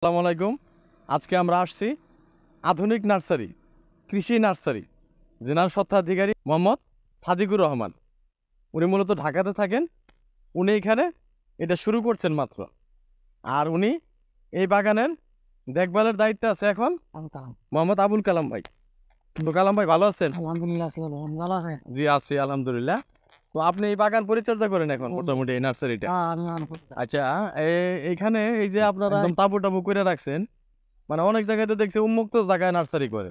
আসসালামু আলাইকুম। আজকে আমরা আসছি আধুনিক নার্সারি, কৃষি নার্সারি, জেনার স্বত্বাধিকারী মোহাম্মদ সাদিকুর রহমান। উনি মূলত ঢাকাতে থাকেন। উনি এখানে এটা শুরু করছেন মাত্র। আর উনি এই বাগানের দেখভালের দায়িত্বে আছে এখন মোহাম্মদ আবুল কালাম ভাই। তো কালাম ভাই ভালো আছেন? জি আছি আলহামদুলিল্লাহ। তো আপনি এই বাগান পরিচর্যা করেন এখন মোটামুটি এই নার্সারিটা? আচ্ছা, এইখানে এই যে আপনারা একদম তাবু টাবু করে রাখছেন, মানে অনেক জায়গায় তো দেখছি উন্মুক্ত জায়গায় নার্সারি করে,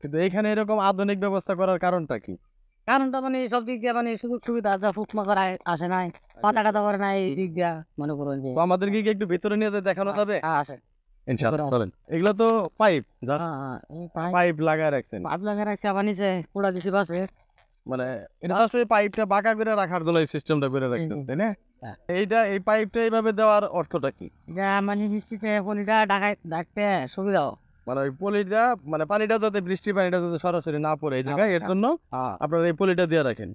কিন্তু এখানে এরকম আধুনিক ব্যবস্থা করার কারণটা কি? কারণটা মানে সব দিক দিয়ে মানে সুযোগ সুবিধা আছে, ফুকমা করা আসে নাই, পাতা টাতা করে নাই, এই দিক দিয়া মনে করুন যে তো আমাদেরকে কি একটু ভিতরে নিয়ে যেয়ে দেখানো যাবে? আসে। ইনশাআল্লাহ চলেন। এগুলো তো পাইপ, পাইপ লাগায় রাখছেন, পাইপ লাগিয়ে রাখছে, আবার নিচে পোড়া দিছি বাসে। মানে এটা আসলে পাইপটা বাঁকা করে রাখার জন্য এই সিস্টেমটা করে রাখছেন, তাই না? এই পাইপটা এইভাবে দেওয়ার অর্থটা কি? মানে বৃষ্টিতে পলিটা ডাকতে সুবিধাও, মানে ওই পলিটা, মানে পানিটা যাতে, বৃষ্টি পানিটা যাতে সরাসরি না পড়ে এই জায়গায়, এর জন্য আপনারা এই পলিটা দিয়ে রাখেন।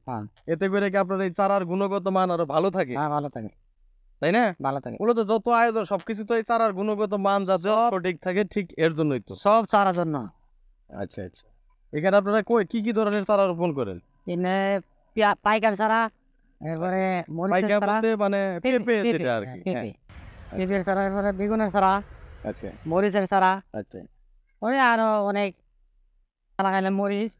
এতে করে কি আপনার এই চারার গুণগত মান আরো ভালো থাকে? ভালো থাকে, তাই না? ভালো থাকে। মূলত যত আয়োজন সবকিছু তো এই চারার গুণগত মান যাতে সঠিক থাকে, ঠিক এর জন্যই তো। সব চারার জন্য। আচ্ছা আচ্ছা, এখানে আপনারা কি কি ধরনের চারা রোপণ করেন? এনে পাইকার চারা, এরপরে মরিচের চারা, মানে পেঁপে যেটা আর কি। পেঁপের চারা, এরপরে বেগুনের চারা, আচ্ছা মরিচের চারা, আচ্ছা, ওই আরো অনেক চারা খাইলে মরিচ।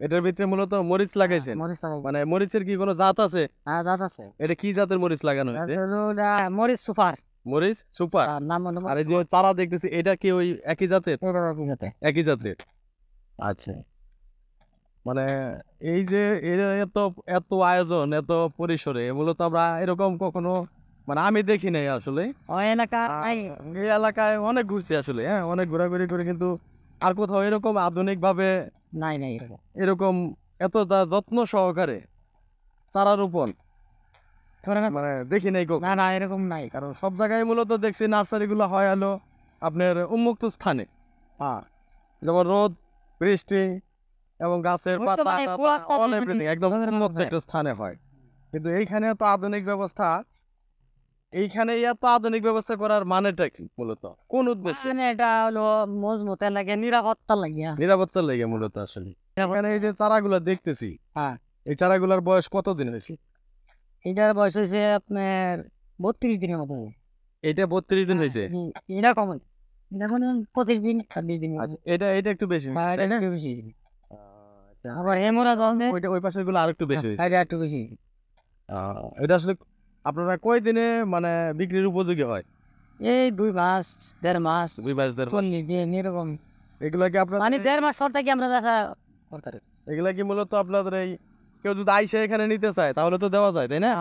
এটার ভিতরে মূলত মরিচ লাগাইছেন? মরিচ লাগাই, মানে মরিচের কি কোনো জাত আছে? জাত আছে। এটা কি জাতের মরিচ লাগানো হয়েছে? মরিচ সুপার, মরিচ সুপার। নাম হলো আর এই যে চারা দেখতেছি, এটা কি ওই একই জাতের? একই জাতের। আচ্ছা, মানে এই যে এত এত আয়োজন, এত পরিসরে মূলত আমরা এরকম কখনো, মানে আমি দেখি নাই আসলে। ওই এলাকা এই এলাকায় অনেক ঘুরছি আসলে, হ্যাঁ অনেক ঘোরাঘুরি করে, কিন্তু আর কোথাও এরকম আধুনিক ভাবে নাই নাই এরকম এরকম এত যত্ন সহকারে চারা রোপণ মানে দেখি নাই কখনো। না না এরকম নাই। কারণ সব জায়গায় মূলত দেখছি নার্সারি গুলো হয় হলো আপনার উন্মুক্ত স্থানে, যেমন রোদ, বৃষ্টি এবং গাছের পাতা একদম উন্মুক্ত একটা স্থানে হয়। কিন্তু এইখানে এত আধুনিক ব্যবস্থা, এইখানে এত আধুনিক ব্যবস্থা করার মানেটা কি মূলত, কোন উদ্দেশ্যে? এটা হলো মজবুতের লাগে, নিরাপত্তা লাগিয়া। নিরাপত্তার লেগে মূলত আসলে। এখানে এই যে চারাগুলো দেখতেছি, এই চারাগুলোর বয়স কতদিন হয়েছে? এটার বয়স হয়েছে আপনার 32 দিনের মতো। এটা 32 দিন হয়েছে? এটা কম, এটা কোনো 25 দিন 26 দিন। এটা এটা একটু বেশি, একটু বেশি। আবার হেমোরা জন্মে ওইটা ওই পাশের গুলো আরেকটু বেশি হয়েছে। এটা একটু বেশি। এটা আসলে আপনারা কয় দিনে মানে বিক্রির উপযোগী হয়? এই 2 মাস 1.5 মাস, 2 মাস 1.5 মাস 40 দিন এরকম। এগুলা কি আপনার মানে 1.5 মাস পর থেকে আমরা দেখা করতে। এগুলা কি মূলত আপনাদের এই কেউ যদি আইসে এখানে নিতে চায় তাহলে তো দেওয়া যায়, তাই না?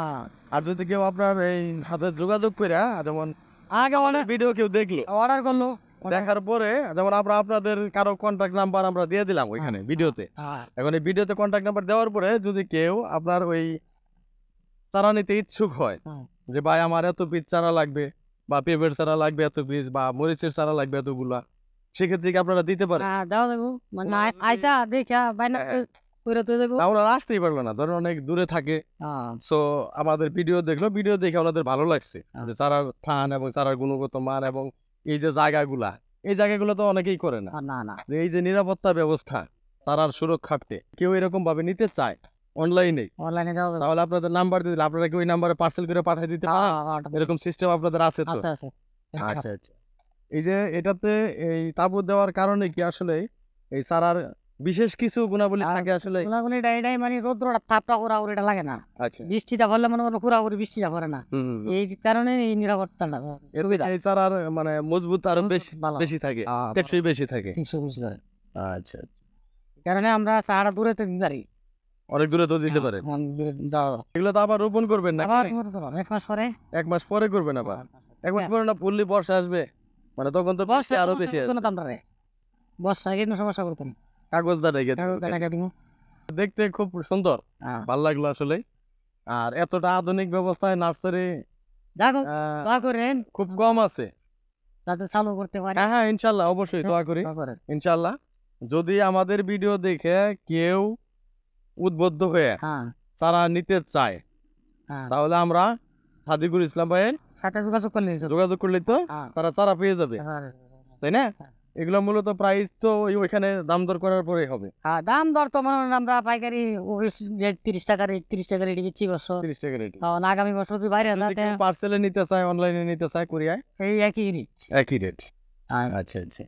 আর যদি কেউ আপনার এই হাতে যোগাযোগ করে, যেমন আগে অনেক ভিডিও কেউ দেখলো, অর্ডার করলো, দেখার পরে যেমন আমরা আপনাদের কারো কন্ট্যাক্ট নাম্বার আমরা দিয়ে দিলাম ওইখানে ভিডিওতে। এখন এই ভিডিওতে কন্ট্যাক্ট নাম্বার দেওয়ার পরে যদি কেউ আপনার ওই চারা নিতে ইচ্ছুক হয়, যে ভাই আমার এত পিস চারা লাগবে, বা পেঁপের চারা লাগবে এত পিস, বা মরিচের চারা লাগবে এতগুলা, সেক্ষেত্রে কি আপনারা দিতে পারেন? দেওয়া যাবো। মানে আইসা দেখা বাইনা করে তো যাবো। ওনারা আসতেই পারবে না, ধরেন অনেক দূরে থাকে, সো আমাদের ভিডিও দেখলো, ভিডিও দেখে ওনাদের ভালো লাগছে যে চারার স্থান এবং চারার গুণগত মান এবং এই যে জায়গাগুলা, এই জায়গাগুলো তো অনেকেই করে না। না না, যে এই যে নিরাপত্তা ব্যবস্থা, চারার সুরক্ষার্থে কেউ এরকম ভাবে নিতে চায় অনলাইনে, তাহলে আপনাদের নাম্বার দিলে আপনারা কি ওই নাম্বারে পার্সেল করে পাঠিয়ে দিতে পারেন? এরকম সিস্টেম আপনাদের আছে তো? আছে। আচ্ছা আচ্ছা, এই যে এটাতে এই তাবু দেওয়ার কারণে কি আসলে এই চারার বিশেষ কিছু গুণাবলী থাকে আসলে? গুণাগুণিটা এটাই, মানে রোদ্রটা তাপটা ওরা লাগে না। আচ্ছা, বৃষ্টিটা পড়লে মনে করো পুরাপুরি বৃষ্টিটা পড়ে না, এই কারণে এই নিরাপত্তাটা এই চারার মানে মজবুত আরো বেশি থাকে, টেকসই বেশি থাকে। আচ্ছা, কারণে আমরা চারা দূরে তো দিতে পারি, অনেক দূরে তো দিতে পারে। এগুলো তো আবার রোপণ করবেন না 1 মাস পরে? 1 মাস পরে করবেন আবার? 1 মাস পরে না ফুললি বর্ষা আসবে, মানে তখন তো বর্ষা আরো বেশি আসবে। বর্ষায় কিন্তু সমস্যা করতেন, কাগজটা রেখে দেখতে খুব সুন্দর, ভালো লাগলো আসলে। আর এতটা আধুনিক ব্যবস্থায় নার্সারি খুব কম আছে, যাতে চালু করতে পারে। হ্যাঁ ইনশাল্লাহ, অবশ্যই দোয়া করি ইনশাল্লাহ। যদি আমাদের ভিডিও দেখে কেউ উদ্বুদ্ধ হয়ে চারা নিতে চায়, তাহলে আমরা সাদিকুল ইসলাম ভাইয়ের সাথে যোগাযোগ করলে যোগাযোগ করলে তো তারা চারা পেয়ে যাবে, তাই না? এগুলো মূলত প্রাইস তো ওইখানে দাম দর করার পরেই হবে। দাম দর তো মনে হয় আমরা পাইকারি 30 টাকা রেট 30 টাকা রেট দিচ্ছি বছর 30 টাকা রেট। আগামী বছর যদি বাইরে পার্সেলে নিতে চায়, অনলাইনে নিতে চায়, কোরিয়ায় এই একই রেট। একই রেট। আচ্ছা আচ্ছা।